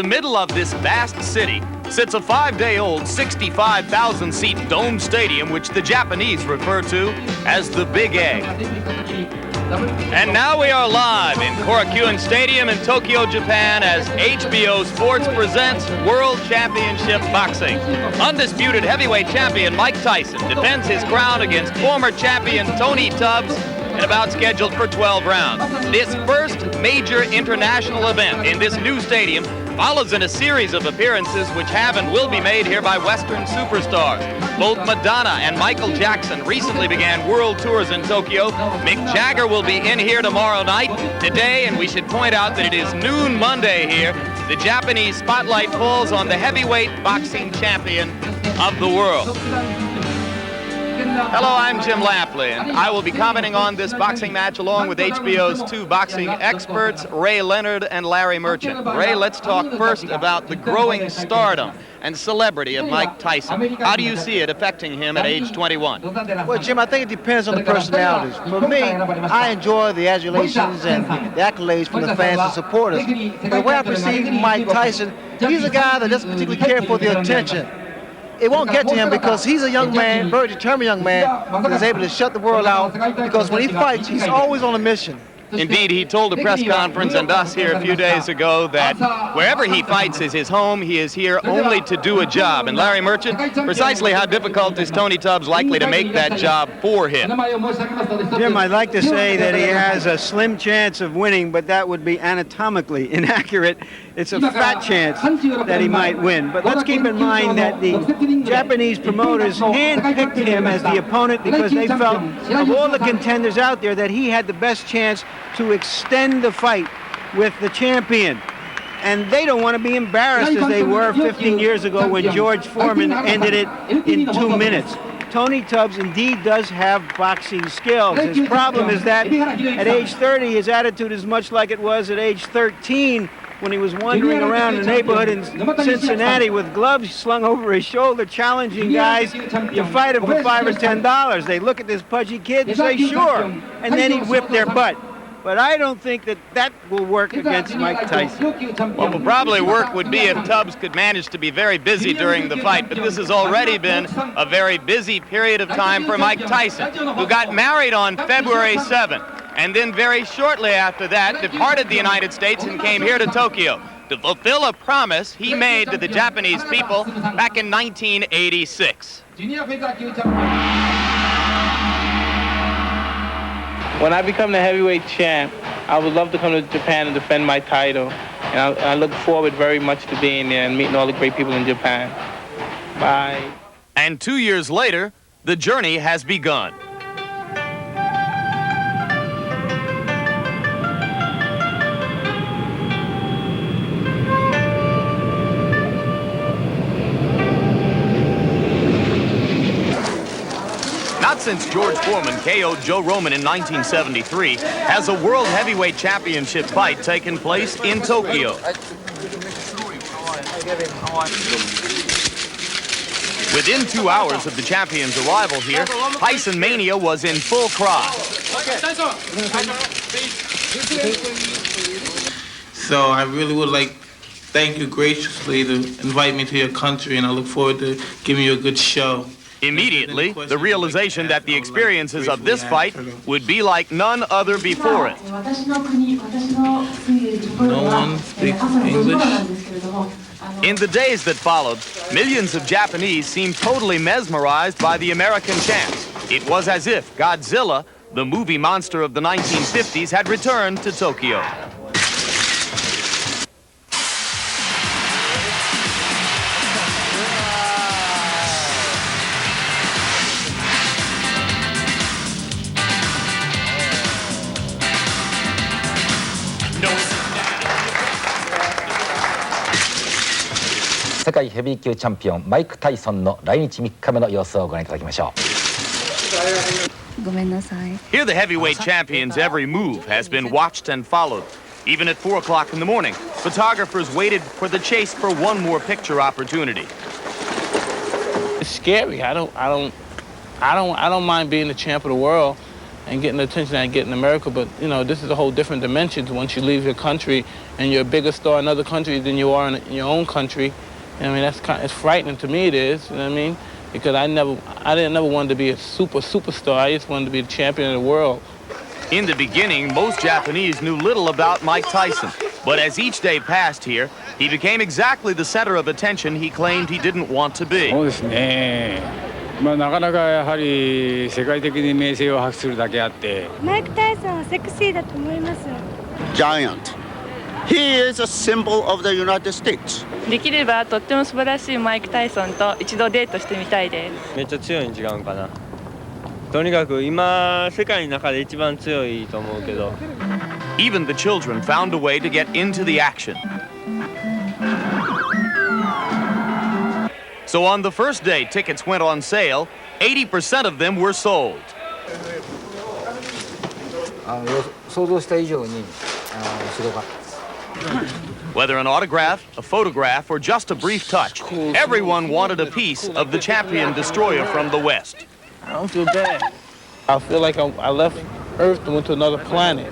the middle of this vast city sits a 5-day-old 65,000-seat dome stadium, which the Japanese refer to as the Big A. And now we are live in Korakuen Stadium in Tokyo, Japan, as HBO Sports presents World Championship Boxing. Undisputed heavyweight champion Mike Tyson defends his crown against former champion Tony Tubbs in a bout scheduled for 12 rounds. This first major international event in this new stadium follows in a series of appearances which have and will be made here by Western superstars. Both Madonna and Michael Jackson recently began world tours in Tokyo. Mick Jagger will be in here tomorrow night. Today, and we should point out that it is noon Monday here, the Japanese spotlight falls on the heavyweight boxing champion of the world. Hello, I'm Jim Lampley, and I will be commenting on this boxing match along with HBO's two boxing experts, Ray Leonard and Larry Merchant. Ray, let's talk first about the growing stardom and celebrity of Mike Tyson. How do you see it affecting him at age 21? Well, Jim, I think it depends on the personalities. For me, I enjoy the adulations and the accolades from the fans and supporters. But the way I perceive Mike Tyson, he's a guy that doesn't particularly care for the attention. It won't get to him because he's a young man, very determined young man, that is able to shut the world out, because when he fights, he's always on a mission. Indeed, he told a press conference and us here a few days ago that wherever he fights is his home. He is here only to do a job. And Larry Merchant, precisely how difficult is Tony Tubbs likely to make that job for him? Jim, I'd like to say that he has a slim chance of winning, but that would be anatomically inaccurate. It's a fat chance that he might win. But let's keep in mind that the Japanese promoters handpicked him as the opponent because they felt, of all the contenders out there, that he had the best chance to extend the fight with the champion. And they don't want to be embarrassed as they were 15 years ago when George Foreman ended it in 2 minutes. Tony Tubbs indeed does have boxing skills. His problem is that at age 30, his attitude is much like it was at age 13 when he was wandering around the neighborhood in Cincinnati with gloves slung over his shoulder, challenging guys. You fight him for $5 or $10. They look at this pudgy kid and say, sure. And then he'd whip their butt. But I don't think that will work against Mike Tyson. What will probably work would be if Tubbs could manage to be very busy during the fight, but this has already been a very busy period of time for Mike Tyson, who got married on February 7th, and then very shortly after that departed the United States and came here to Tokyo to fulfill a promise he made to the Japanese people back in 1986. When I become the heavyweight champ, I would love to come to Japan and defend my title. And I look forward very much to being there and meeting all the great people in Japan. Bye. And 2 years later, the journey has begun. Not since George Foreman KO'd Joe Roman in 1973 has a World Heavyweight Championship fight taken place in Tokyo. Within 2 hours of the champion's arrival here, Tyson Mania was in full cry. So I really would like thank you graciously to invite me to your country, and I look forward to giving you a good show. Immediately, the realization that the experiences of this fight would be like none other before it. No one speaks English. In the days that followed, millions of Japanese seemed totally mesmerized by the American champs. It was as if Godzilla, the movie monster of the 1950s, had returned to Tokyo. Here, the heavyweight champion's every move has been watched and followed. Even at 4 o'clock in the morning, photographers waited for the chase for one more picture opportunity. It's scary. I don't mind being the champ of the world. and getting the attention I get in America, but you know, this is a whole different dimension once you leave your country and you're a bigger star in other countries than you are in your own country. And I mean, it's frightening to me, it is, you know what I mean? Because I didn't never want to be a superstar. I just wanted to be the champion of the world. In the beginning, most Japanese knew little about Mike Tyson. But as each day passed here, he became exactly the center of attention he claimed he didn't want to be. そうですね。まあなかなかやはり世界的に名声を発するだけあって。マイク・タイソンはセクシーだと思います。Giant. He is a symbol of the United States. できればとっても素晴らしいマイク・タイソンと一度デートしてみたいです。めっちゃ強いに違うんかな。とにかく今世界の中で一番強いと思うけど。Even the children found a way to get into the action. So on the first day tickets went on sale, 80% of them were sold. 想像した以上にすごかった。 Whether an autograph, a photograph, or just a brief touch, everyone wanted a piece of the champion destroyer from the West. I don't feel bad. I feel like I left Earth and went to another planet.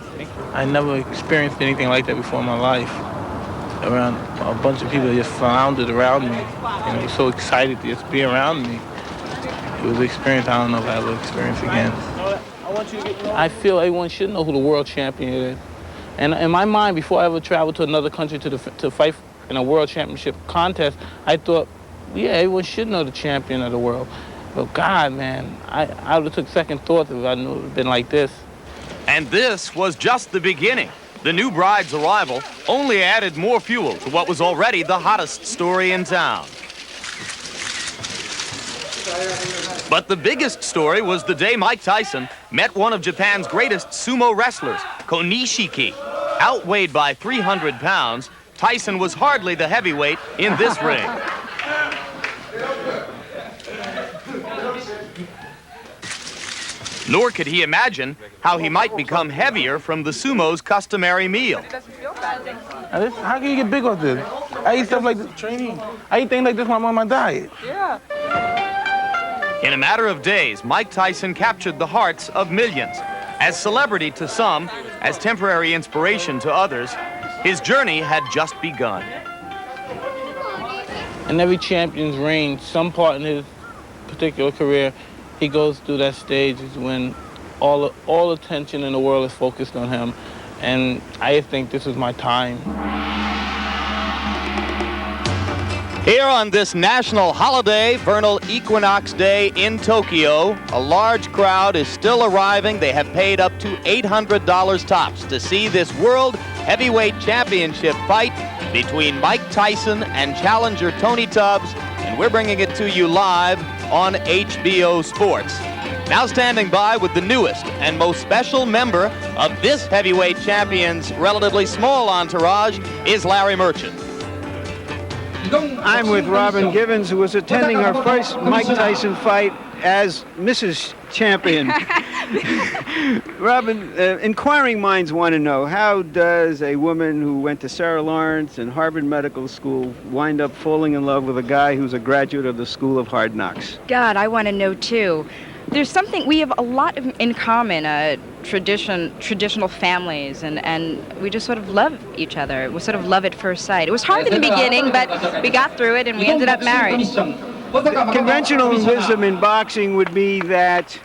I never experienced anything like that before in my life. Around a bunch of people just floundered around me, and I was so excited to just be around me. It was an experience I don't know if I ever experience again. I feel everyone should know who the world champion is. And in my mind, before I ever traveled to another country to fight in a world championship contest, I thought, yeah, everyone should know the champion of the world. But God, man, I would have took second thoughts if I knew it would have been like this. And this was just the beginning. The new bride's arrival only added more fuel to what was already the hottest story in town. But the biggest story was the day Mike Tyson met one of Japan's greatest sumo wrestlers, Konishiki. Outweighed by 300 pounds, Tyson was hardly the heavyweight in this ring. Nor could he imagine how he might become heavier from the sumo's customary meal. How can you get big off this? I eat stuff like this. Training. I eat things like this when I'm on my diet. Yeah. In a matter of days, Mike Tyson captured the hearts of millions. As celebrity to some, as temporary inspiration to others, his journey had just begun. In every champion's reign, some part in his particular career, he goes through that stage is when all attention in the world is focused on him. And I think this is my time. Here on this national holiday, vernal equinox day in Tokyo, a large crowd is still arriving. They have paid up to $800 tops to see this World Heavyweight Championship fight between Mike Tyson and challenger Tony Tubbs, and we're bringing it to you live on HBO Sports. Now standing by with the newest and most special member of this heavyweight champion's relatively small entourage is Larry Merchant. I'm with Robin Givens, who was attending her first Mike Tyson fight as Mrs. Champion. Robin, inquiring minds want to know, how does a woman who went to Sarah Lawrence and Harvard Medical School wind up falling in love with a guy who's a graduate of the School of Hard Knocks? God, I want to know too. There's something, we have a lot in common, traditional families, and we just sort of love each other. We sort of love at first sight. It was hard in the beginning, but we got through it and we ended up married. Conventional wisdom in boxing would be that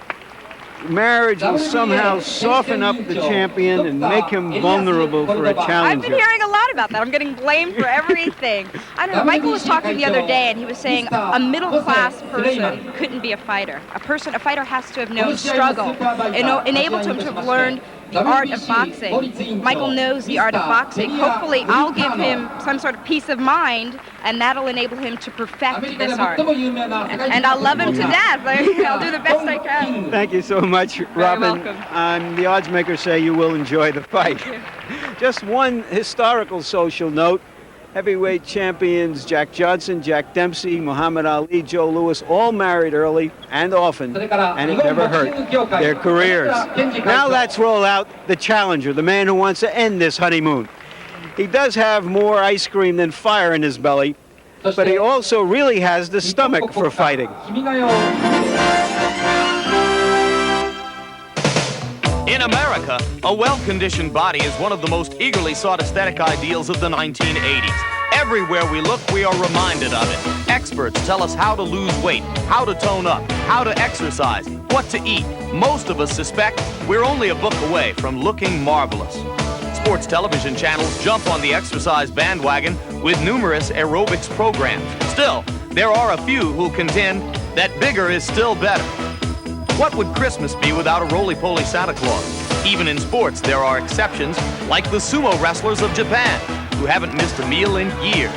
marriage will somehow soften up the champion and make him vulnerable for a challenger. I've been hearing a lot about that. I'm getting blamed for everything. I don't know. Michael was talking the other day, and he was saying a middle-class person couldn't be a fighter. A fighter has to have known struggle, enabled him to have learned the art of boxing. Michael knows the art of boxing. Hopefully, I'll give him some sort of peace of mind, and that'll enable him to perfect this art. And I'll love him to death. I'll do the best I can. Thank you so much, Robin. The odds makers say you will enjoy the fight. Just one historical social note. Heavyweight champions Jack Johnson, Jack Dempsey, Muhammad Ali, Joe Louis, all married early and often, and it never hurt their careers. Now let's roll out the challenger, the man who wants to end this honeymoon. He does have more ice cream than fire in his belly, but he also really has the stomach for fighting. America, a well-conditioned body is one of the most eagerly sought aesthetic ideals of the 1980s. Everywhere we look, we are reminded of it. Experts tell us how to lose weight, how to tone up, how to exercise, what to eat. Most of us suspect we're only a book away from looking marvelous. Sports television channels jump on the exercise bandwagon with numerous aerobics programs. Still, there are a few who contend that bigger is still better. What would Christmas be without a roly-poly Santa Claus? Even in sports, there are exceptions, like the sumo wrestlers of Japan, who haven't missed a meal in years.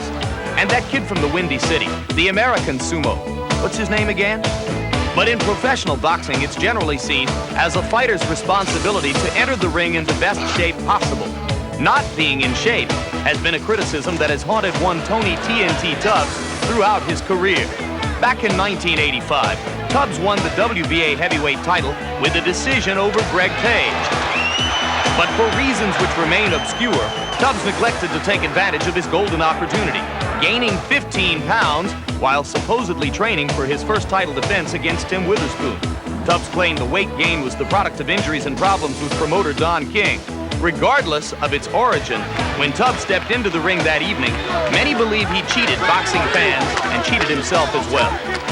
And that kid from the Windy City, the American sumo. What's his name again? But in professional boxing, it's generally seen as a fighter's responsibility to enter the ring in the best shape possible. Not being in shape has been a criticism that has haunted one Tony TNT Tubbs throughout his career. Back in 1985, Tubbs won the WBA heavyweight title with a decision over Greg Page. But for reasons which remain obscure, Tubbs neglected to take advantage of his golden opportunity, gaining 15 pounds while supposedly training for his first title defense against Tim Witherspoon. Tubbs claimed the weight gain was the product of injuries and problems with promoter Don King. Regardless of its origin, when Tubbs stepped into the ring that evening, many believe he cheated boxing fans and cheated himself as well.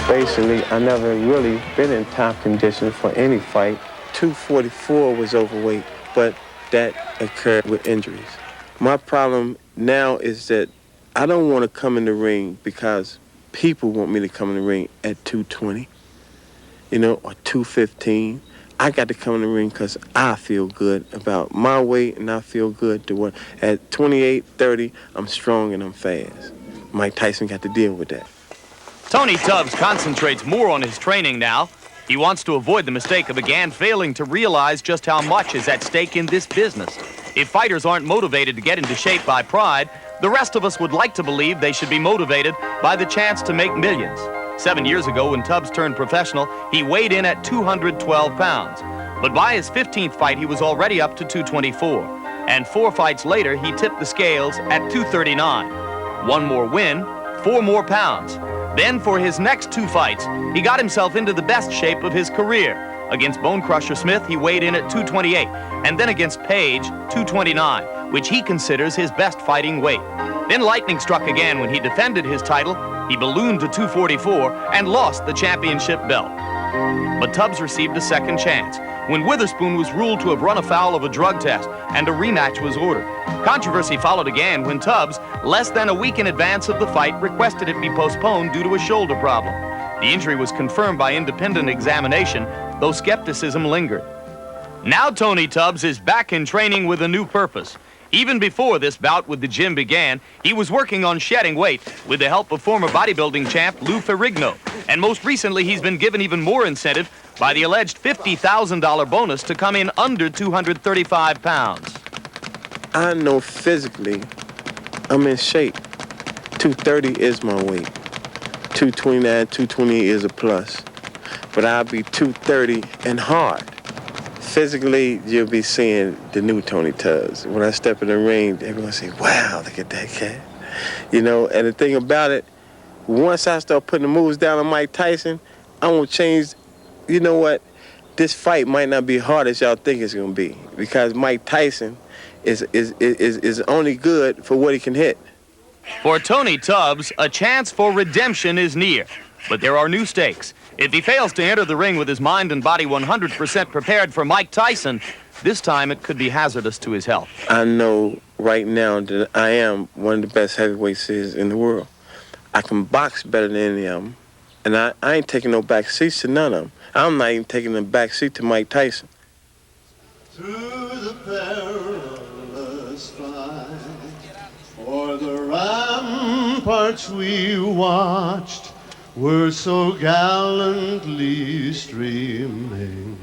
Basically, I never really been in top condition for any fight. 244 was overweight, but that occurred with injuries. My problem now is that I don't want to come in the ring because people want me to come in the ring at 220, or 215. I got to come in the ring because I feel good about my weight, and I feel good to what at 28, 30, I'm strong and I'm fast. Mike Tyson got to deal with that. Tony Tubbs concentrates more on his training now. He wants to avoid the mistake of again failing to realize just how much is at stake in this business. If fighters aren't motivated to get into shape by pride, the rest of us would like to believe they should be motivated by the chance to make millions. 7 years ago, when Tubbs turned professional, he weighed in at 212 pounds. But by his 15th fight, he was already up to 224. And 4 fights later, he tipped the scales at 239. 1 more win, 4 more pounds. Then for his next 2 fights, he got himself into the best shape of his career. Against Bone Crusher Smith, he weighed in at 228. And then against Page, 229, which he considers his best fighting weight. Then lightning struck again when he defended his title. He ballooned to 244 and lost the championship belt. But Tubbs received a second chance when Witherspoon was ruled to have run afoul of a drug test and a rematch was ordered. Controversy followed again when Tubbs, less than a week in advance of the fight, requested it be postponed due to a shoulder problem. The injury was confirmed by independent examination, though skepticism lingered. Now Tony Tubbs is back in training with a new purpose. Even before this bout with the gym began, he was working on shedding weight with the help of former bodybuilding champ Lou Ferrigno. And most recently, he's been given even more incentive by the alleged $50,000 bonus to come in under 235 pounds. I know physically I'm in shape. 230 is my weight. 229, 220 is a plus. But I'll be 230 and hard. Physically, you'll be seeing the new Tony Tubbs. When I step in the ring, everyone say, wow, look at that cat. And the thing about it, once I start putting the moves down on Mike Tyson, I won't change. You know what? This fight might not be hard as y'all think it's going to be, because Mike Tyson is only good for what he can hit. For Tony Tubbs, a chance for redemption is near, but there are new stakes. If he fails to enter the ring with his mind and body 100% prepared for Mike Tyson, this time it could be hazardous to his health. I know right now that I am one of the best heavyweights in the world. I can box better than any of them, and I ain't taking no back seats to none of them. I'm not even taking a back seat to Mike Tyson. Through the perilous fight, o'er the ramparts we watched, were so gallantly streaming,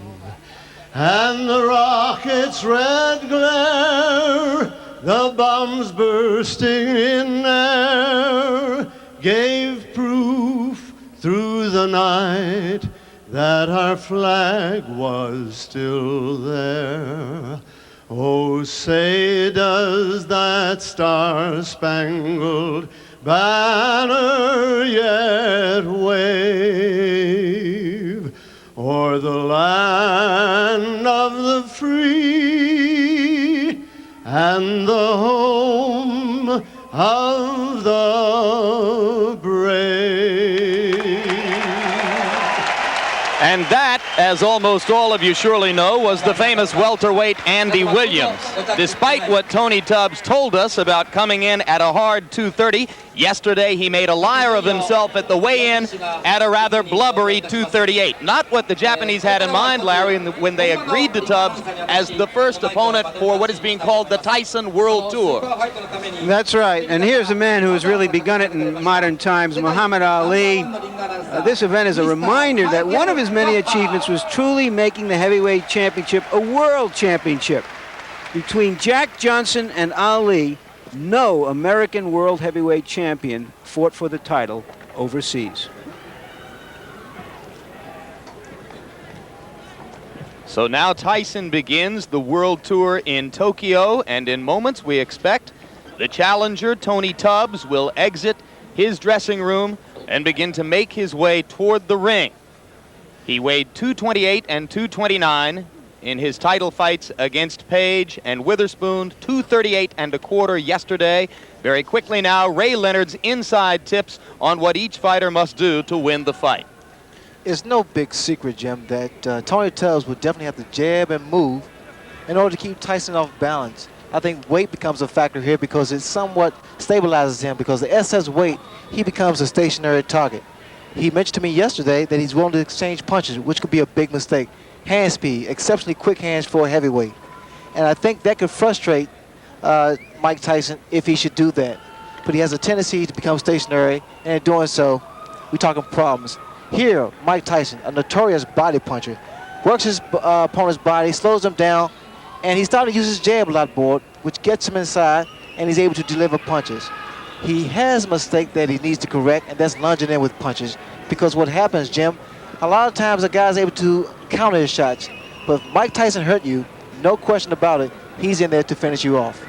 and the rocket's red glare, the bombs bursting in air, gave proof through the night that our flag was still there. Oh, say does that star-spangled banner yet wave o'er the land of the free? the brave. And that, as almost all of you surely know, was the famous welterweight Andy Williams. Despite what Tony Tubbs told us about coming in at a hard 230, yesterday he made a liar of himself at the weigh-in at a rather blubbery 238. Not what the Japanese had in mind, Larry, when they agreed to Tubbs as the first opponent for what is being called the Tyson World Tour. That's right. And here's a man who has really begun it in modern times, Muhammad Ali. This event is a reminder that one of his many achievements was truly making the heavyweight championship a world championship. Between Jack Johnson and Ali, no American world heavyweight champion fought for the title overseas. So now Tyson begins the world tour in Tokyo, and in moments we expect the challenger, Tony Tubbs, will exit his dressing room and begin to make his way toward the ring. He weighed 228 and 229 in his title fights against Page and Witherspoon, 238 and a quarter yesterday. Very quickly now, Ray Leonard's inside tips on what each fighter must do to win the fight. It's no big secret, Jim, that Tony Tubbs would definitely have to jab and move in order to keep Tyson off balance. I think weight becomes a factor here because it somewhat stabilizes him, because the excess weight, he becomes a stationary target. He mentioned to me yesterday that he's willing to exchange punches, which could be a big mistake. Hand speed, exceptionally quick hands for a heavyweight. And I think that could frustrate Mike Tyson if he should do that. But he has a tendency to become stationary, and in doing so, we're talking problems. Here, Mike Tyson, a notorious body puncher, works his opponent's body, slows him down, and he's starting to use his jab a lot more, which gets him inside, and he's able to deliver punches. He has a mistake that he needs to correct, and that's lunging in with punches. Because what happens, Jim, a lot of times a guy's able to counter his shots. But if Mike Tyson hurt you, no question about it, he's in there to finish you off.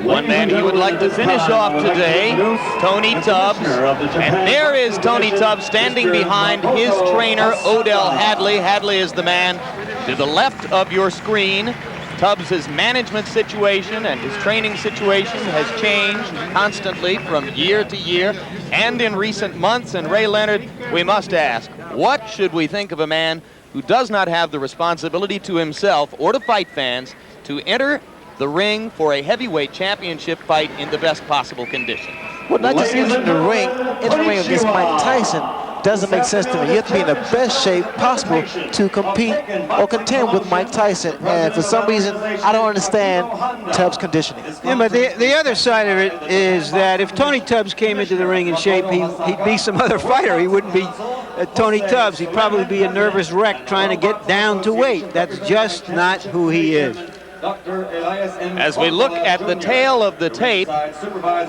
One man he would like to finish off today, Tony Tubbs. And there is Tony Tubbs standing behind his trainer, Odell Hadley. Hadley is the man to the left of your screen. Tubbs' management situation and his training situation has changed constantly from year to year and in recent months. And Ray Leonard, we must ask, what should we think of a man who does not have the responsibility to himself or to fight fans to enter the ring for a heavyweight championship fight in the best possible condition? Well, not just in the ring against Mike Tyson doesn't make sense to me. You have to be in the best shape possible to compete or contend with Mike Tyson. And for some reason, I don't understand Tubbs' conditioning. Yeah, but the other side of it is that if Tony Tubbs came into the ring in shape, he'd be some other fighter. He wouldn't be Tony Tubbs. He'd probably be a nervous wreck trying to get down to weight. That's just not who he is. As we look at the tail of the tape,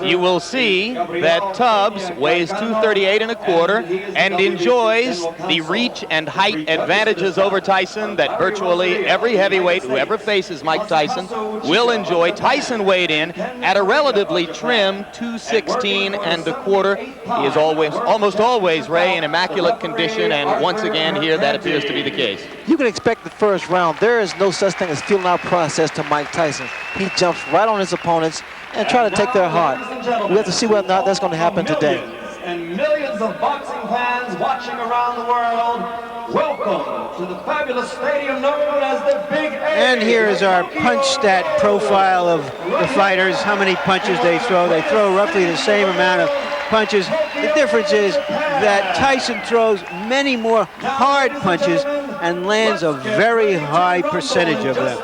you will see that Tubbs weighs 238 and a quarter and enjoys the reach and height advantages over Tyson that virtually every heavyweight who ever faces Mike Tyson will enjoy. Tyson weighed in at a relatively trim 216 and a quarter. He is almost always, Ray, in immaculate condition, and once again here that appears to be the case. You can expect the first round. There is no such thing as feeling out process to Mike Tyson. He jumps right on his opponents and try to take their heart. We have to see whether or not that's going to happen today. And millions of boxing fans watching around the world, welcome to the fabulous stadium known as the Big A. And here is our punch stat profile of the fighters, how many punches they throw. They throw roughly the same amount of punches. The difference is that Tyson throws many more hard punches and lands a very high percentage of them.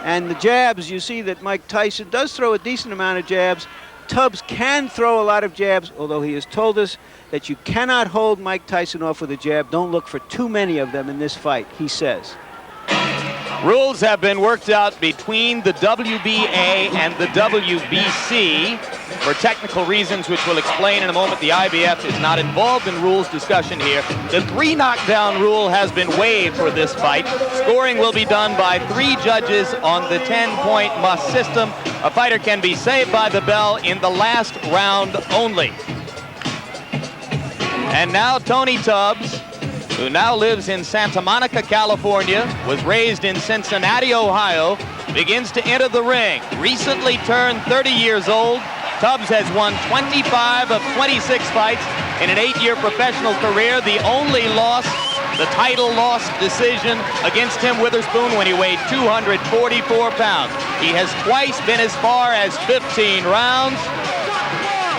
And the jabs, you see that Mike Tyson does throw a decent amount of jabs. Tubbs can throw a lot of jabs, although he has told us that you cannot hold Mike Tyson off with a jab. Don't look for too many of them in this fight, he says. Rules have been worked out between the WBA and the WBC for technical reasons, which we'll explain in a moment. The IBF is not involved in rules discussion here. The 3 knockdown rule has been waived for this fight. Scoring will be done by 3 judges on the 10-point must system. A fighter can be saved by the bell in the last round only. And now Tony Tubbs, who now lives in Santa Monica, California, was raised in Cincinnati, Ohio, begins to enter the ring. Recently turned 30 years old, Tubbs has won 25 of 26 fights in an 8-year professional career. The only loss, the title loss decision against Tim Witherspoon when he weighed 244 pounds. He has twice been as far as 15 rounds.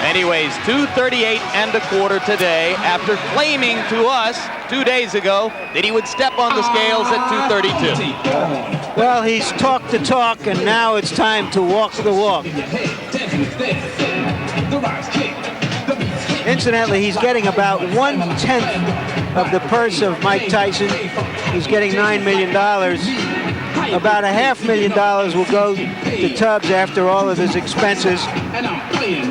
And he weighs 238 1/4 today after claiming to us 2 days ago that he would step on the scales at 232. Well, he's talked the talk, and now it's time to walk the walk. Incidentally, he's getting about 1/10 of the purse of Mike Tyson. He's getting $9 million. About $500,000 will go to Tubbs after all of his expenses.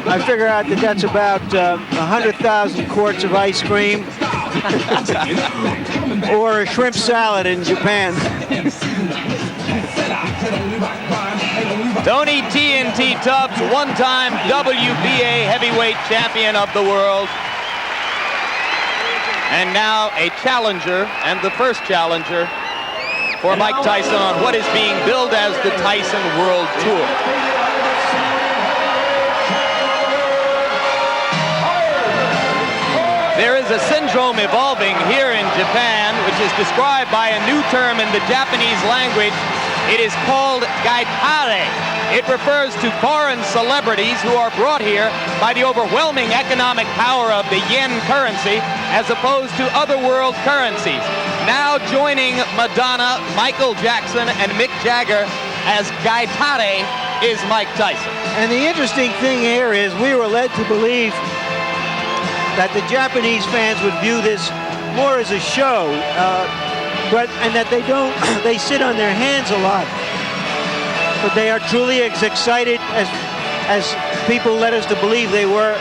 I figure out that that's about 100,000 quarts of ice cream or a shrimp salad in Japan. Tony TNT Tubbs, one-time WBA heavyweight champion of the world. And now a challenger, and the first challenger for Mike Tyson on what is being billed as the Tyson World Tour. There is a syndrome evolving here in Japan, which is described by a new term in the Japanese language. It is called gaitare. It refers to foreign celebrities who are brought here by the overwhelming economic power of the yen currency as opposed to other world currencies. Now joining Madonna, Michael Jackson, and Mick Jagger as gaitare is Mike Tyson. And the interesting thing here is we were led to believe that the Japanese fans would view this more as a show, and that they sit on their hands a lot. But they are truly as excited as people led us to believe they were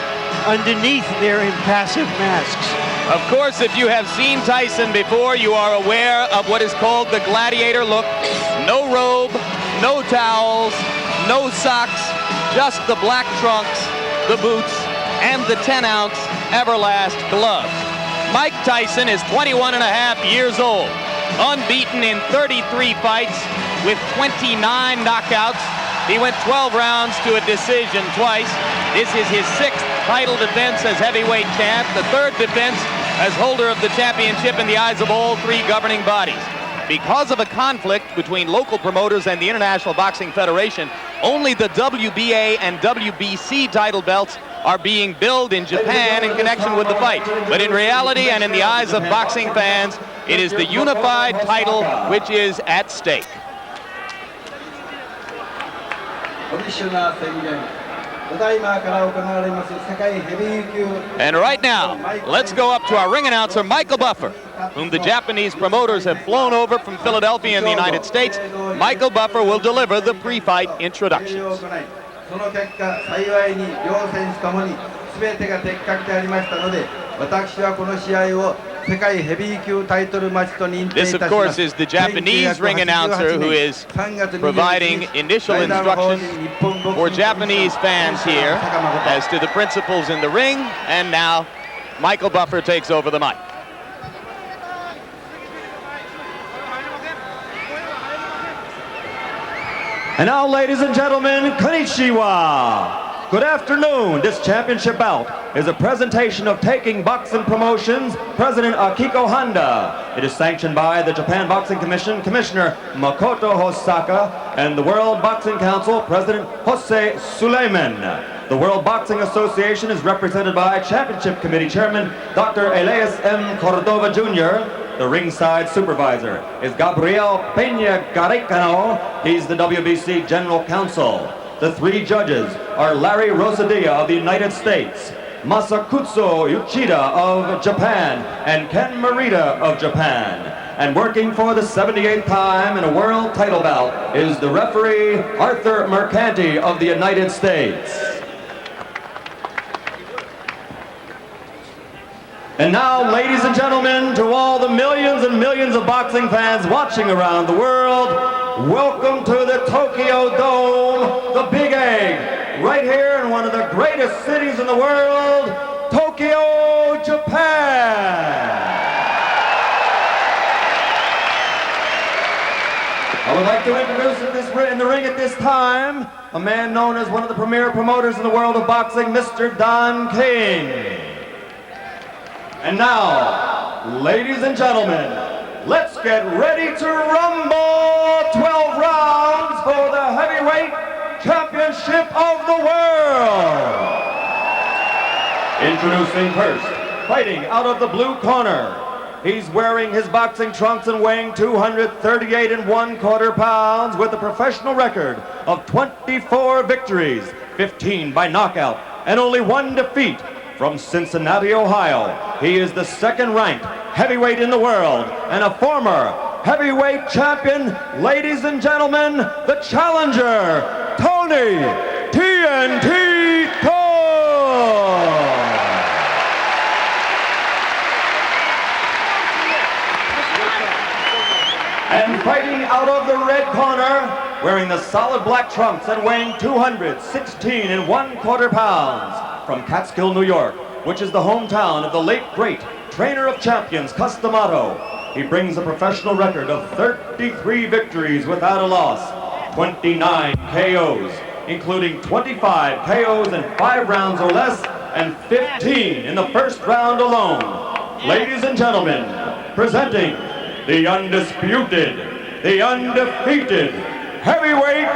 underneath their impassive masks. Of course, if you have seen Tyson before, you are aware of what is called the gladiator look. No robe, no towels, no socks, just the black trunks, the boots, and the 10-ounce Everlast gloves. Mike Tyson is 21 and a half years old, unbeaten in 33 fights with 29 knockouts. He went 12 rounds to a decision twice. This is his 6th title defense as heavyweight champ, the 3rd defense as holder of the championship in the eyes of all 3 governing bodies. Because of a conflict between local promoters and the International Boxing Federation, only the WBA and WBC title belts are being billed in Japan in connection with the fight. But in reality and in the eyes of boxing fans, it is the unified title which is at stake. And right now, let's go up to our ring announcer, Michael Buffer, whom the Japanese promoters have flown over from Philadelphia in the United States. Michael Buffer will deliver the pre-fight introductions. This, of course, is the Japanese ring announcer who is providing initial instructions for Japanese fans here as to the principles in the ring. And now, Michael Buffer takes over the mic. And now, ladies and gentlemen, konnichiwa. Good afternoon. This championship bout is a presentation of Taking Boxing Promotions, President Akiko Honda. It is sanctioned by the Japan Boxing Commission, Commissioner Makoto Hosaka, and the World Boxing Council, President Jose Suleiman. The World Boxing Association is represented by Championship Committee Chairman Dr. Elias M. Cordova Jr., The ringside supervisor is Gabriel Peña Garicano. He's the WBC General Counsel. The three judges are Larry Rosadilla of the United States, Masakutsu Uchida of Japan, and Ken Morita of Japan. And working for the 78th time in a world title bout is the referee Arthur Mercanti of the United States. And now, ladies and gentlemen, to all the millions and millions of boxing fans watching around the world, welcome to the Tokyo Dome, the Big Egg, right here in one of the greatest cities in the world, Tokyo, Japan. I would like to introduce in the ring at this time a man known as one of the premier promoters in the world of boxing, Mr. Don King. And now, ladies and gentlemen, let's get ready to rumble! 12 rounds for the heavyweight championship of the world. Introducing first, fighting out of the blue corner. He's wearing his boxing trunks and weighing 238 1/4 pounds with a professional record of 24 victories, 15 by knockout, and only 1 defeat. From Cincinnati, Ohio, he is the second-ranked heavyweight in the world and a former heavyweight champion. Ladies and gentlemen, the challenger, Tony TNT Thorne. And fighting out of the red corner, wearing the solid black trunks and weighing 216 1/4 pounds, from Catskill, New York, which is the hometown of the late great trainer of champions, Cus D'Amato. He brings a professional record of 33 victories without a loss, 29 KOs, including 25 KOs in 5 rounds or less, and 15 in the first round alone. Ladies and gentlemen, presenting the undisputed, the undefeated heavyweight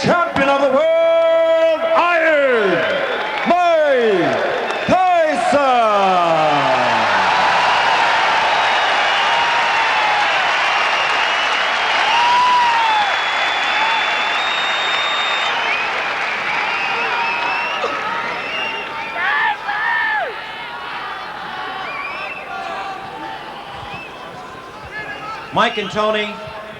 champion of the world, Iron Mike Tyson! Mike and Tony,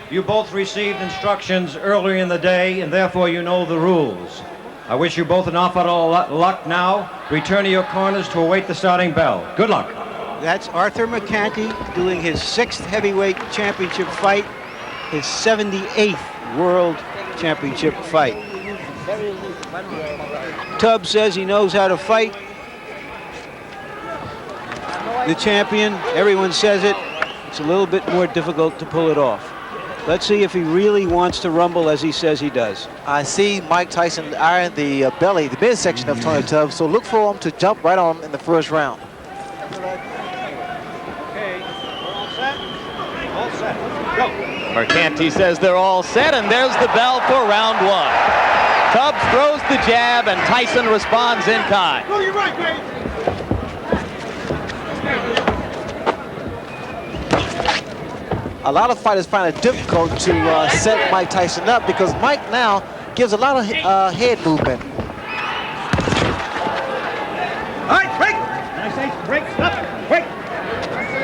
you both received instructions earlier in the day, and therefore you know the rules. I wish you both an awful lot of luck now. Return to your corners to await the starting bell. Good luck. That's Arthur McCanty doing his 6th heavyweight championship fight, his 78th world championship fight. Tubbs says he knows how to fight. The champion, everyone says it. It's a little bit more difficult to pull it off. Let's see if he really wants to rumble as he says he does. I see Mike Tyson eyeing the belly, the midsection of Tony Tubbs, so look for him to jump right on him in the first round. Okay, we're all set? All set. Go. Mercanti says they're all set, and there's the bell for round 1. Tubbs throws the jab, and Tyson responds in kind. Go to your right, Greg. A lot of fighters find it difficult to set Mike Tyson up because Mike now gives a lot of head movement. All right, break. I say break, stop, break.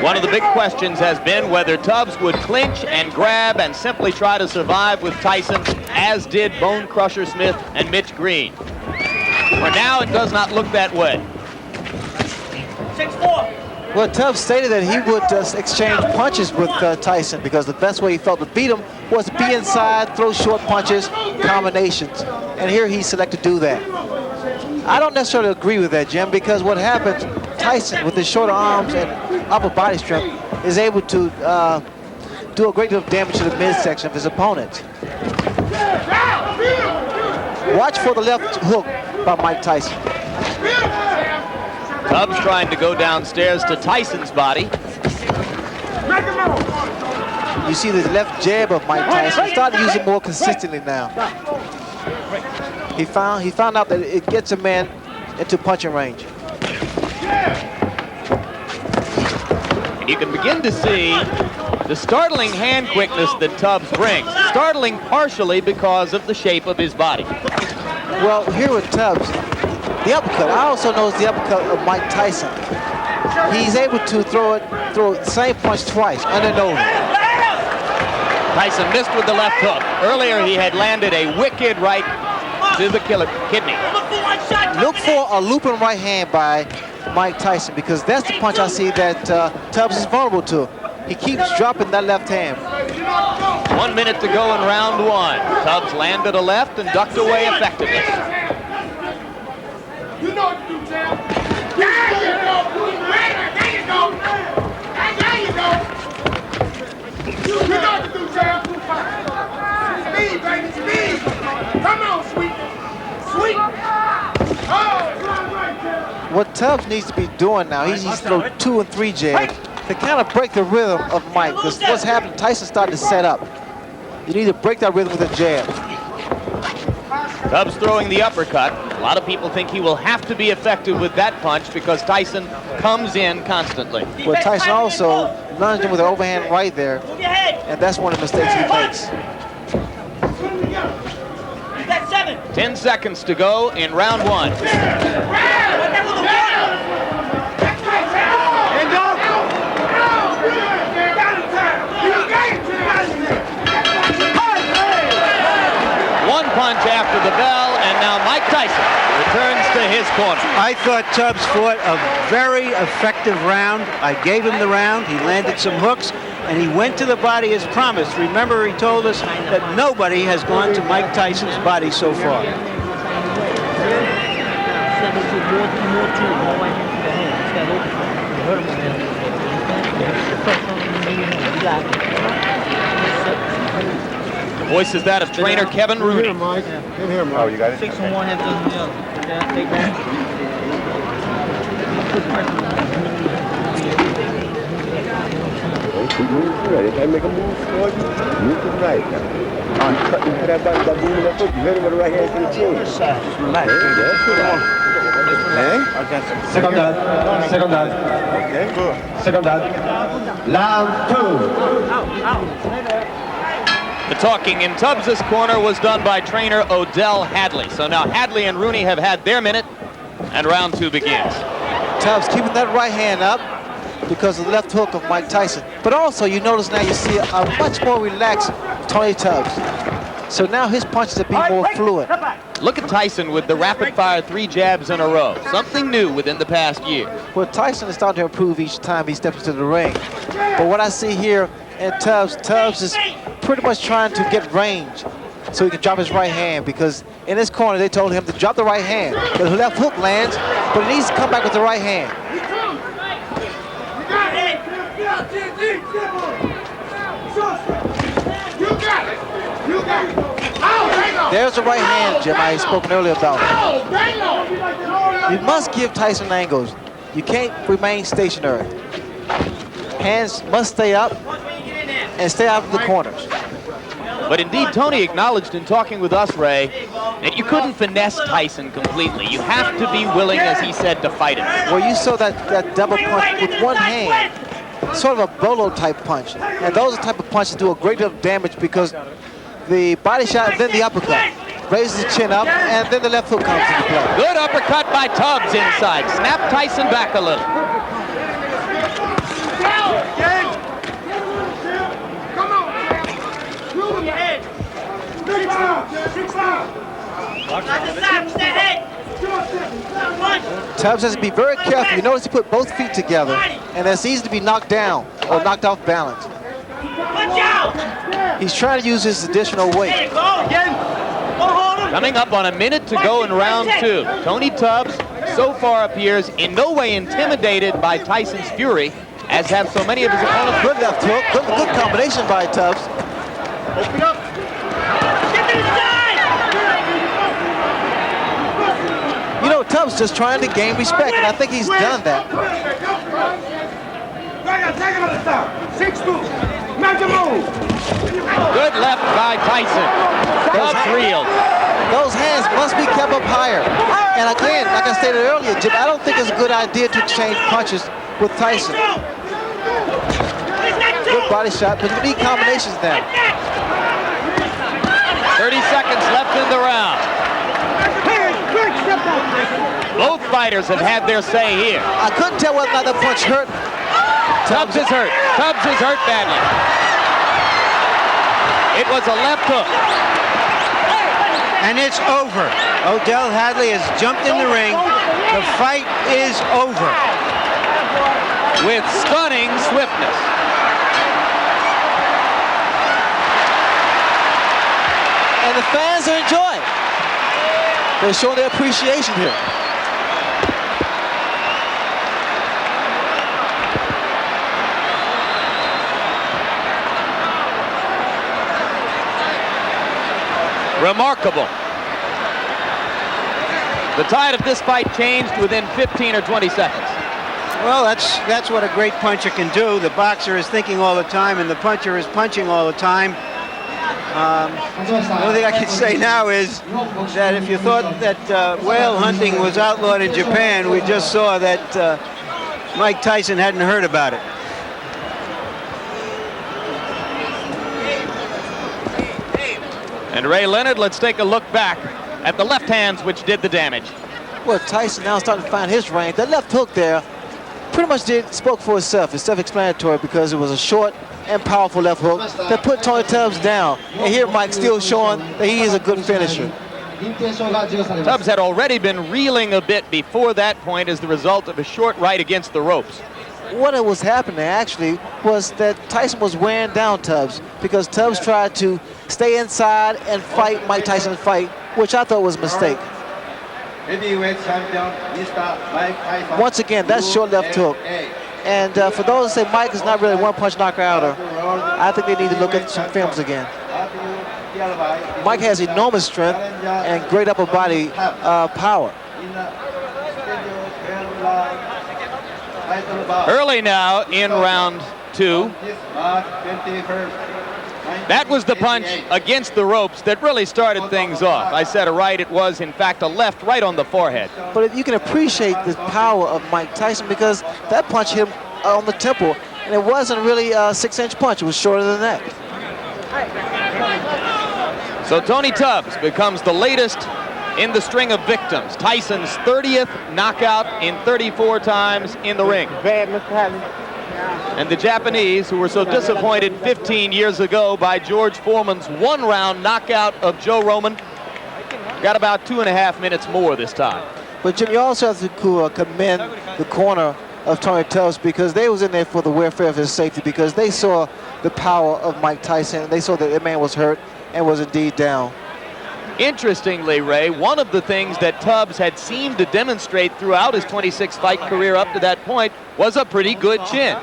One of the big questions has been whether Tubbs would clinch and grab and simply try to survive with Tyson, as did Bone Crusher Smith and Mitch Green. For now, it does not look that way. 6-4. Well, Tubbs stated that he would exchange punches with Tyson because the best way he felt to beat him was to be inside, throw short punches, combinations. And here he selected to do that. I don't necessarily agree with that, Jim, because what happens, Tyson, with his shorter arms and upper body strength, is able to do a great deal of damage to the midsection of his opponent. Watch for the left hook by Mike Tyson. Tubbs trying to go downstairs to Tyson's body. You see the left jab of Mike Tyson. He's starting to use it more consistently now. He found out that it gets a man into punching range. You can begin to see the startling hand quickness that Tubbs brings. Startling partially because of the shape of his body. Well, here with Tubbs, the uppercut. I also noticed the uppercut of Mike Tyson. He's able to throw the same punch twice, under and over. Tyson missed with the left hook. Earlier, he had landed a wicked right to the kidney. Look for a looping right hand by Mike Tyson because that's the punch I see that Tubbs is vulnerable to. He keeps dropping that left hand. 1 minute to go in round 1. Tubbs landed a left and ducked away effectively. You know what to do, champ. There you go. There you go. There you go. You know what to do, champ. Speed, baby, speed. Come on, sweet. What Tubbs needs to be doing now, he needs to throw 2 and 3 jabs to kind of break the rhythm of Mike. Because what's happened, Tyson started to set up. You need to break that rhythm with a jab. Tubbs throwing the uppercut. A lot of people think he will have to be effective with that punch because Tyson comes in constantly. Well, Tyson also lunged him with an overhand right there, and that's one of the mistakes he makes. 10 seconds to go in round 1. One punch after the bell, and now Mike Tyson returns to his corner. I thought Tubbs fought a very effective round. I gave him the round. He landed some hooks, and he went to the body as promised. Remember, he told us that nobody has gone to Mike Tyson's body so far. The voice is that of trainer Kevin Rooney. Oh, you got it? 6 on one, half dozen on the other. Take that. If I make a move forward, move to the right now. Cut into that boom in the foot. You hit him with the right hand to the chin. Just relax. Second down. Second down. Okay, good. Second down. Round 2. The talking in Tubbs' corner was done by trainer Odell Hadley. So now Hadley and Rooney have had their minute, and round 2 begins. Tubbs keeping that right hand up because of the left hook of Mike Tyson. But also, you notice now you see a much more relaxed Tony Tubbs. So now his punches are being more fluid. Look at Tyson with the rapid-fire 3 jabs in a row. Something new within the past year. Well, Tyson is starting to improve each time he steps into the ring. But what I see here in Tubbs is pretty much trying to get range so he can drop his right hand, because in his corner they told him to drop the right hand. The left hook lands, but he needs to come back with the right hand. There's the right hand, Jim, I had spoken earlier about. You must give Tyson angles. You can't remain stationary. Hands must stay up and stay out of the corners. But indeed, Tony acknowledged in talking with us, Ray, that you couldn't finesse Tyson completely. You have to be willing, as he said, to fight him. Well, you saw that double punch with one hand, sort of a bolo type punch. And those are the type of punches that do a great deal of damage because the body shot and then the uppercut raises the chin up, and then the left hook comes into play. Good uppercut by Tubbs inside. Snap Tyson back a little. Tubbs has to be very careful. You notice he put both feet together, and that's easy to be knocked down or knocked off balance. He's trying to use his additional weight. Coming up on a minute to go in round 2. Tony Tubbs so far appears in no way intimidated by Tyson's fury, as have so many of his opponents. Good left hook, good combination by Tubbs. Open up. You know, Tubbs just trying to gain respect, and I think he's done that. Good left by Tyson. Tubbs reeled. Those hands must be kept up higher. And again, like I stated earlier, Jim, I don't think it's a good idea to exchange punches with Tyson. Good body shot, but you need combinations now. 30 seconds left in the round. Both fighters have had their say here. I couldn't tell whether or not that punch hurt. Tubbs is hurt. Tubbs is hurt badly. It was a left hook. And it's over. Odell Hadley has jumped in the ring. The fight is over. With stunning swiftness. And the fans are enjoying. They're showing their appreciation here. Remarkable. The tide of this fight changed within 15 or 20 seconds. Well, that's what a great puncher can do. The boxer is thinking all the time, and the puncher is punching all the time. The only thing I can say now is that if you thought that whale hunting was outlawed in Japan, we just saw that Mike Tyson hadn't heard about it. And Ray Leonard, let's take a look back at the left hands which did the damage. Well, Tyson now starting to find his range. That left hook there pretty much spoke for itself. It's self-explanatory because it was a short and powerful left hook that put Tony Tubbs down. And here Mike's still showing that he is a good finisher. Tubbs had already been reeling a bit before that point as the result of a short right against the ropes. What was happening actually was that Tyson was wearing down Tubbs because Tubbs tried to stay inside and fight Mike Tyson's fight, which I thought was a mistake. Heavyweight champion, Mr. Mike Tyson. Once again, that's short left hook. And for those that say Mike is not really a one-punch knockouter, I think they need to look at some films again. Mike has enormous strength and great upper body power. Early now in round 2. That was the punch against the ropes that really started things off. I said a right, it was in fact a left right on the forehead. But you can appreciate the power of Mike Tyson because that punch hit him on the temple, and it wasn't really a 6-inch punch, it was shorter than that. So Tony Tubbs becomes the latest in the string of victims. Tyson's 30th knockout in 34 times in the ring. And the Japanese, who were so disappointed 15 years ago by George Foreman's one-round knockout of Joe Roman, got about 2.5 minutes more this time. But Jim, you also have to commend the corner of Tony Tubbs because they was in there for the welfare of his safety because they saw the power of Mike Tyson and they saw that the man was hurt and was indeed down. Interestingly, Ray, one of the things that Tubbs had seemed to demonstrate throughout his 26-fight career up to that point was a pretty good chin.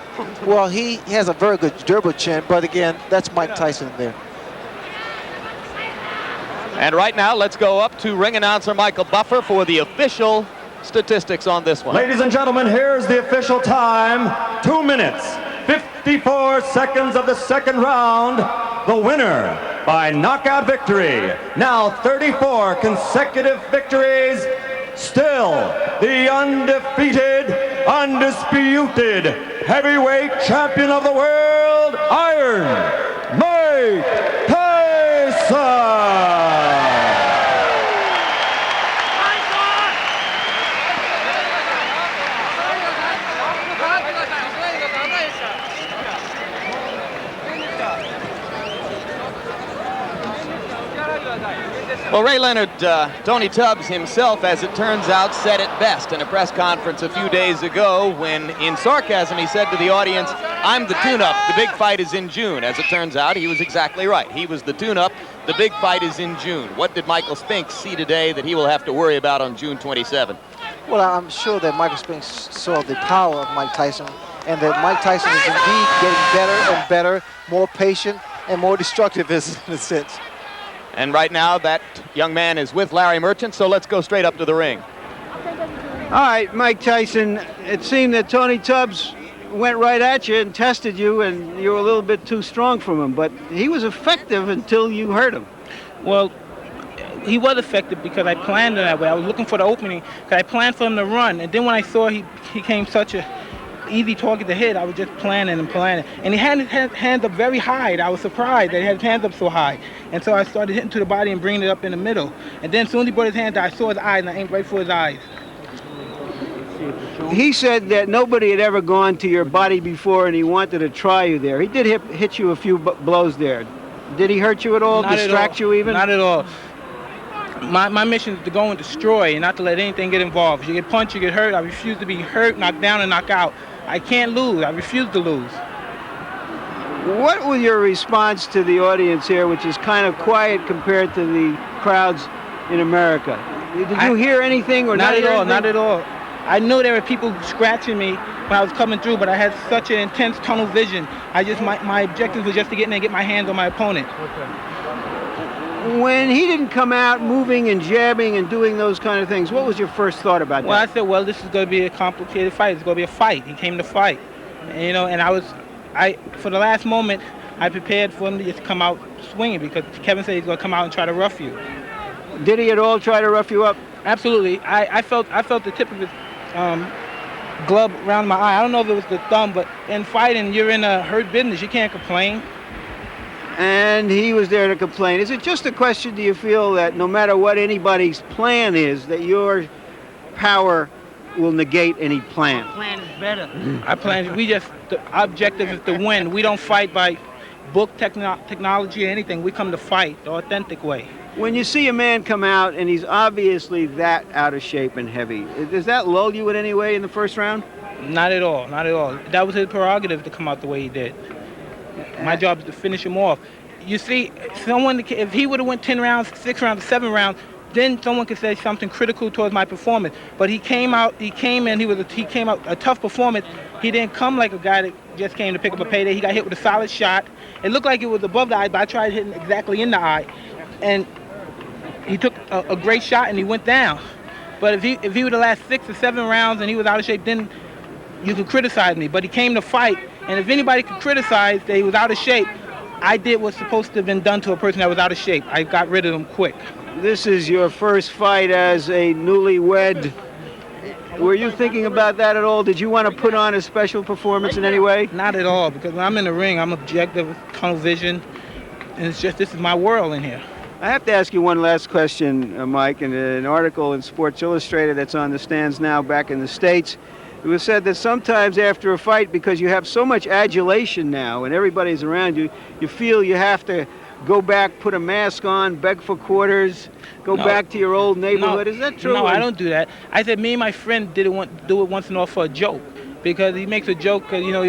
Well, he has a very good durable chin, but again, that's Mike Tyson there. And right now, let's go up to ring announcer Michael Buffer for the official statistics on this one. Ladies and gentlemen, here's the official time. 2 minutes, 54 seconds of the second round. The winner by knockout victory. Now 34 consecutive victories. Still the undefeated, undisputed heavyweight champion of the world, Iron Mike Tyson. Well, Ray Leonard, Tony Tubbs himself, as it turns out, said it best in a press conference a few days ago when, in sarcasm, he said to the audience, "I'm the tune-up, the big fight is in June." As it turns out, he was exactly right. He was the tune-up, the big fight is in June. What did Michael Spinks see today that he will have to worry about on June 27? Well, I'm sure that Michael Spinks saw the power of Mike Tyson and that Mike Tyson is indeed getting better and better, more patient and more destructive in a sense. And right now, that young man is with Larry Merchant, so let's go straight up to the ring. All right, Mike Tyson, it seemed that Tony Tubbs went right at you and tested you, and you were a little bit too strong from him, but he was effective until you hurt him. Well, he was effective because I planned it that way. I was looking for the opening because I planned for him to run, and then when I saw he came such a easy target to hit, I was just planning and planning. And he had his hands up very high. I was surprised that he had his hands up so high. And so I started hitting to the body and bringing it up in the middle. And then as soon as he brought his hands out, I saw his eyes and I aimed right for his eyes. He said that nobody had ever gone to your body before and he wanted to try you there. He did hit you a few blows there. Did he hurt you at all, distract you even? Not at all. My mission is to go and destroy and not to let anything get involved. If you get punched, you get hurt. I refuse to be hurt, knocked down, and knocked out. I can't lose. I refuse to lose. What was your response to the audience here, which is kind of quiet compared to the crowds in America? Did you hear anything or not at all? anything? Not at all. I knew there were people scratching me when I was coming through, but I had such an intense tunnel vision. My objective was just to get in there and get my hands on my opponent. When he didn't come out moving and jabbing and doing those kind of things, what was your first thought about Well, I that? said, well, this is going to be a complicated fight. It's going to be a fight. He came to fight. And, you know, and for the last moment, I prepared for him to just come out swinging because Kevin said he's going to come out and try to rough you. Did he at all try to rough you up? Absolutely. I felt the tip of his glove around my eye. I don't know if it was the thumb, but in fighting, you're in a hurt business. You can't complain. And he was there to complain. Is it just a question, do you feel, that no matter what anybody's plan is, that your power will negate any plan? Plan is better. The objective is to win. We don't fight by book technology or anything. We come to fight the authentic way. When you see a man come out and he's obviously that out of shape and heavy, does that lull you in any way in the first round? Not at all, not at all. That was his prerogative to come out the way he did. My job is to finish him off. You see, if he would have went 10 rounds, 6 rounds, 7 rounds, then someone could say something critical towards my performance. But he came out a tough performance. He didn't come like a guy that just came to pick up a payday. He got hit with a solid shot. It looked like it was above the eye, but I tried hitting exactly in the eye. And he took a great shot and he went down. But if he would have lasted 6 or 7 rounds and he was out of shape, then you could criticize me. But he came to fight. And if anybody could criticize that he was out of shape, I did what's supposed to have been done to a person that was out of shape. I got rid of him quick. This is your first fight as a newlywed. Were you thinking about that at all? Did you want to put on a special performance in any way? Not at all, because when I'm in the ring, I'm objective, tunnel vision, and it's just, this is my world in here. I have to ask you one last question, Mike. In an article in Sports Illustrated that's on the stands now back in the States, it was said that sometimes after a fight, because you have so much adulation now and everybody's around you, you feel you have to go back, put a mask on, beg for quarters, go back to your old neighborhood. Is that true? No, I don't do that. I said me and my friend do it once in a while for a joke. Because he makes a joke, because, you know,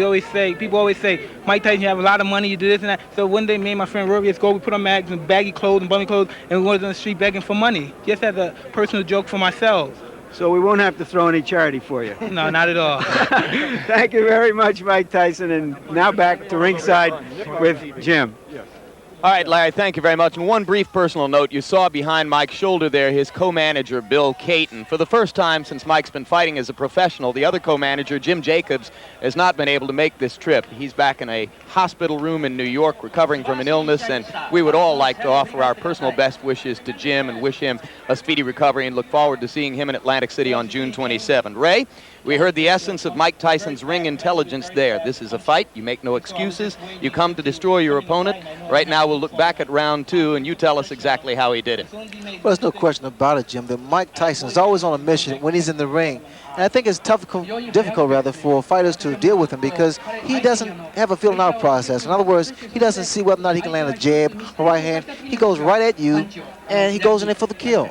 people always say, Mike Tyson, you have a lot of money, you do this and that. So one day, me and my friend Rory, let's go, we put on mags and baggy clothes and bummy clothes, and we went on the street begging for money, just as a personal joke for myself. So we won't have to throw any charity for you. No, not at all. Thank you very much, Mike Tyson. And now back to ringside with Jim. All right, Larry, thank you very much. And one brief personal note, you saw behind Mike's shoulder there his co-manager, Bill Caton. For the first time since Mike's been fighting as a professional, the other co-manager, Jim Jacobs, has not been able to make this trip. He's back in a hospital room in New York recovering from an illness, and we would all like to offer our personal best wishes to Jim and wish him a speedy recovery and look forward to seeing him in Atlantic City on June 27. Ray, we heard the essence of Mike Tyson's ring intelligence there. This is a fight. You make no excuses. You come to destroy your opponent. Right now, we'll look back at round 2, and you tell us exactly how he did it. Well, there's no question about it, Jim, that Mike Tyson is always on a mission when he's in the ring. And I think it's difficult for fighters to deal with him because he doesn't have a feeling out process. In other words, he doesn't see whether or not he can land a jab or right hand. He goes right at you, and he goes in there for the kill.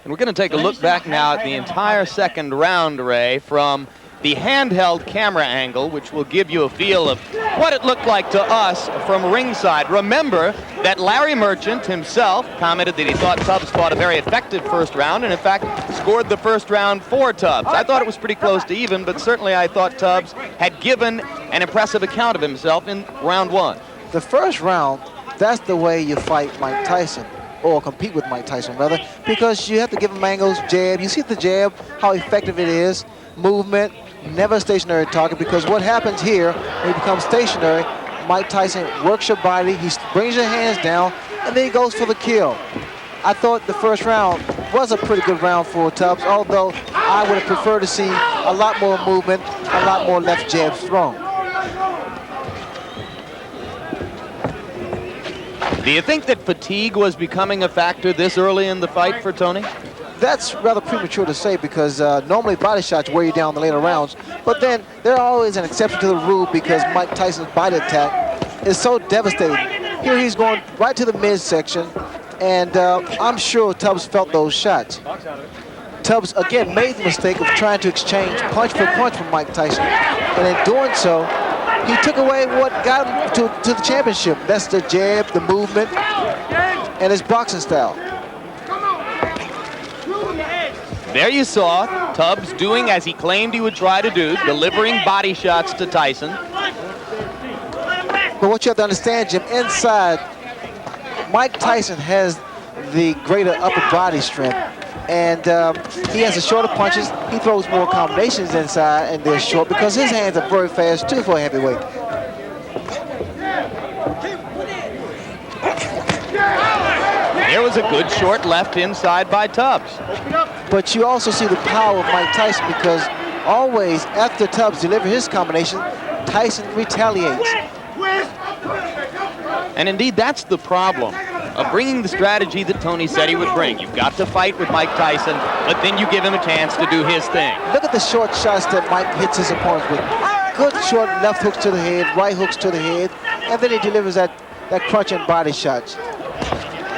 And we're going to take a look back now at the entire second round, Ray, from the handheld camera angle, which will give you a feel of what it looked like to us from ringside. Remember that Larry Merchant himself commented that he thought Tubbs fought a very effective first round, and in fact scored the first round for Tubbs. I thought it was pretty close to even, but certainly I thought Tubbs had given an impressive account of himself in round 1. The first round, that's the way you fight Mike Tyson, or compete with Mike Tyson, rather, because you have to give him angles, jab. You see the jab, how effective it is, movement, never a stationary target, because what happens here, when you become stationary, Mike Tyson works your body, he brings your hands down, and then he goes for the kill. I thought the first round was a pretty good round for Tubbs, although I would have preferred to see a lot more movement, a lot more left jabs thrown. Do you think that fatigue was becoming a factor this early in the fight for Tony? That's rather premature to say because normally body shots wear you down the later rounds, but then there's always an exception to the rule because Mike Tyson's body attack is so devastating. Here he's going right to the midsection, and I'm sure Tubbs felt those shots. Tubbs, again, made the mistake of trying to exchange punch for punch from Mike Tyson, and in doing so, he took away what got him to the championship. That's the jab, the movement, and his boxing style. There you saw Tubbs doing as he claimed he would try to do, delivering body shots to Tyson. But what you have to understand, Jim, inside, Mike Tyson has the greater upper body strength. And he has the shorter punches. He throws more combinations inside, and they're short because his hands are very fast too for a heavyweight. There was a good short left inside by Tubbs. But you also see the power of Mike Tyson because always after Tubbs delivers his combination, Tyson retaliates. And indeed, that's the problem of bringing the strategy that Tony said he would bring. You've got to fight with Mike Tyson, but then you give him a chance to do his thing. Look at the short shots that Mike hits his opponents with. Good short left hooks to the head, right hooks to the head, and then he delivers that crunching body shots.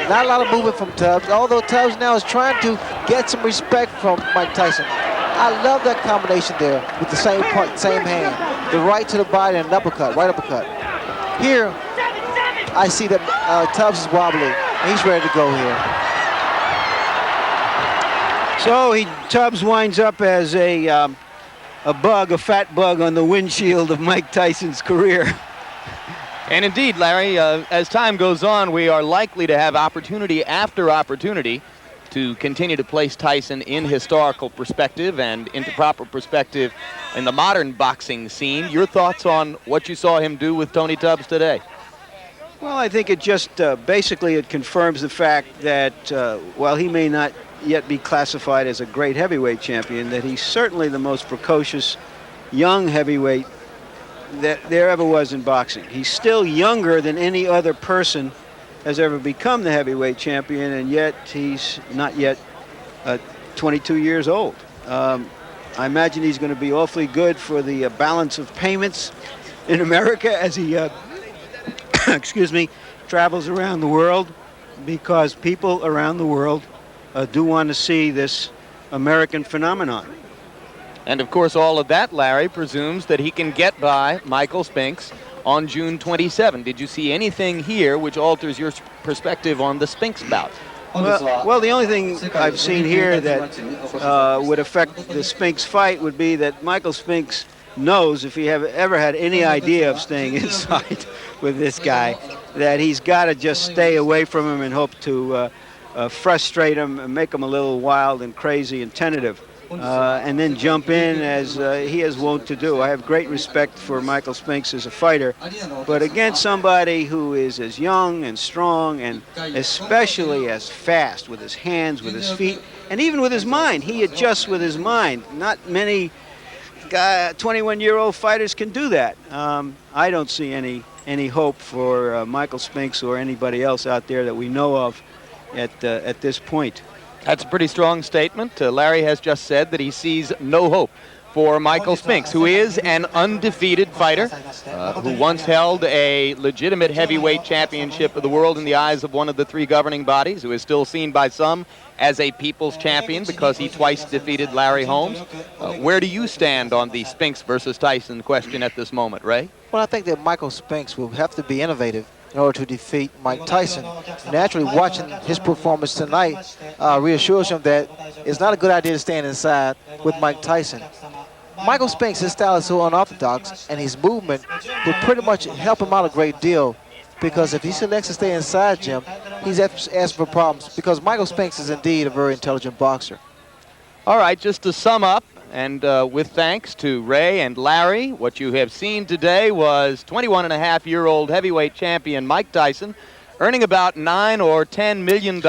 Not a lot of movement from Tubbs, although Tubbs now is trying to get some respect from Mike Tyson. I love that combination there with the same punch, same hand. The right to the body and an uppercut, right uppercut. Here, I see that Tubbs is wobbly. He's ready to go here. So Tubbs winds up as a fat bug on the windshield of Mike Tyson's career. And indeed, Larry, as time goes on, we are likely to have opportunity after opportunity to continue to place Tyson in historical perspective and into proper perspective in the modern boxing scene. Your thoughts on what you saw him do with Tony Tubbs today? Well, I think it just basically it confirms the fact that while he may not yet be classified as a great heavyweight champion, that he's certainly the most precocious young heavyweight that there ever was in boxing. He's still younger than any other person has ever become the heavyweight champion, and yet he's not yet 22 years old. I imagine he's going to be awfully good for the balance of payments in America as he excuse me, travels around the world, because people around the world do want to see this American phenomenon. And of course, all of that, Larry, presumes that he can get by Michael Spinks on June 27. Did you see anything here which alters your perspective on the Spinks bout? Well, the only thing I've seen here that would affect the Spinks fight would be that Michael Spinks knows, if he ever had any idea of staying inside with this guy, that he's got to just stay away from him and hope to frustrate him and make him a little wild and crazy and tentative. And then jump in as he is wont to do. I have great respect for Michael Spinks as a fighter, but against somebody who is as young and strong and especially as fast with his hands, with his feet, and even with his mind. He adjusts with his mind. Not many 21-year-old fighters can do that. I don't see any hope for Michael Spinks or anybody else out there that we know of at this point. That's a pretty strong statement. Larry has just said that he sees no hope for Michael Spinks, who is an undefeated fighter, who once held a legitimate heavyweight championship of the world in the eyes of one of the three governing bodies, who is still seen by some as a people's champion because he twice defeated Larry Holmes. Where do you stand on the Spinks versus Tyson question at this moment, Ray? Well, I think that Michael Spinks will have to be innovative in order to defeat Mike Tyson. Naturally, watching his performance tonight reassures him that it's not a good idea to stand inside with Mike Tyson. Michael Spinks, his style is so unorthodox, and his movement will pretty much help him out a great deal, because if he selects to stay inside, Jim, he's asking for problems, because Michael Spinks is indeed a very intelligent boxer. All right, just to sum up, and with thanks to Ray and Larry, what you have seen today was 21-and-a-half-year-old heavyweight champion Mike Tyson earning about $9 or $10 million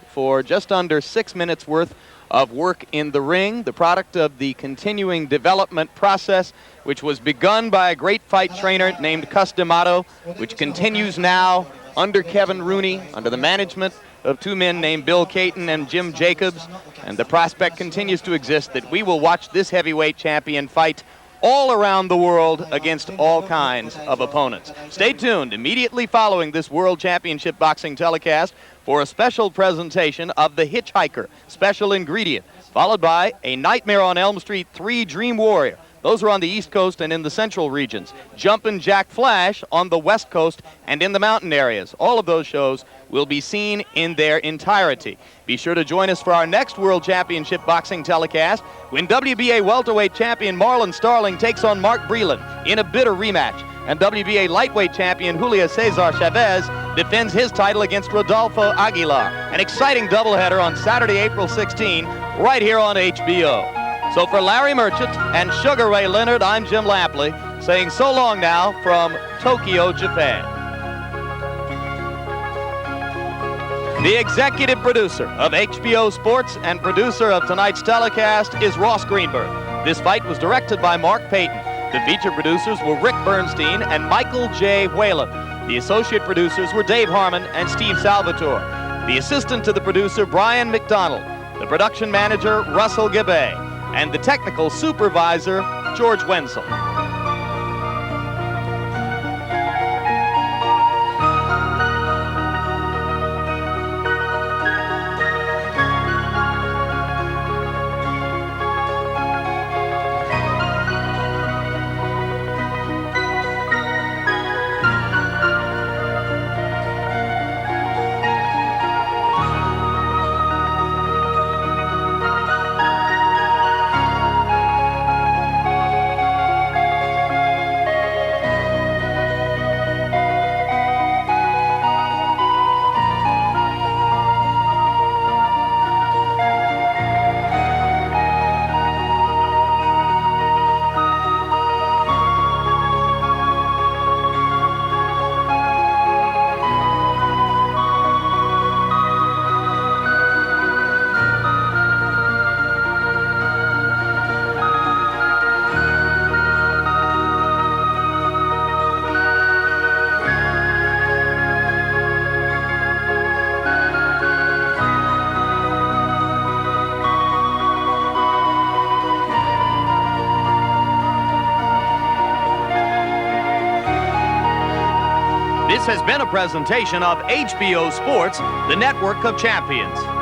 for just under 6 minutes worth of work in the ring, the product of the continuing development process, which was begun by a great fight trainer named Cus D'Amato, which continues now under Kevin Rooney, under the management of two men named Bill Caton and Jim Jacobs, and the prospect continues to exist that we will watch this heavyweight champion fight all around the world against all kinds of opponents. Stay tuned immediately following this World Championship Boxing telecast for a special presentation of The Hitchhiker Special Ingredient, followed by A Nightmare on Elm Street 3 Dream Warrior. Those are on the East Coast and in the central regions. Jumpin' Jack Flash on the West Coast and in the mountain areas. All of those shows will be seen in their entirety. Be sure to join us for our next World Championship Boxing telecast when WBA welterweight champion Marlon Starling takes on Mark Breland in a bitter rematch, and WBA lightweight champion Julio Cesar Chavez defends his title against Rodolfo Aguilar. An exciting doubleheader on Saturday, April 16, right here on HBO. So for Larry Merchant and Sugar Ray Leonard, I'm Jim Lampley, saying so long now from Tokyo, Japan. The executive producer of HBO Sports and producer of tonight's telecast is Ross Greenberg. This fight was directed by Mark Payton. The feature producers were Rick Bernstein and Michael J. Whalen. The associate producers were Dave Harmon and Steve Salvatore. The assistant to the producer, Brian McDonald. The production manager, Russell Gabay. And the technical supervisor, George Wenzel. This has been a presentation of HBO Sports, the network of champions.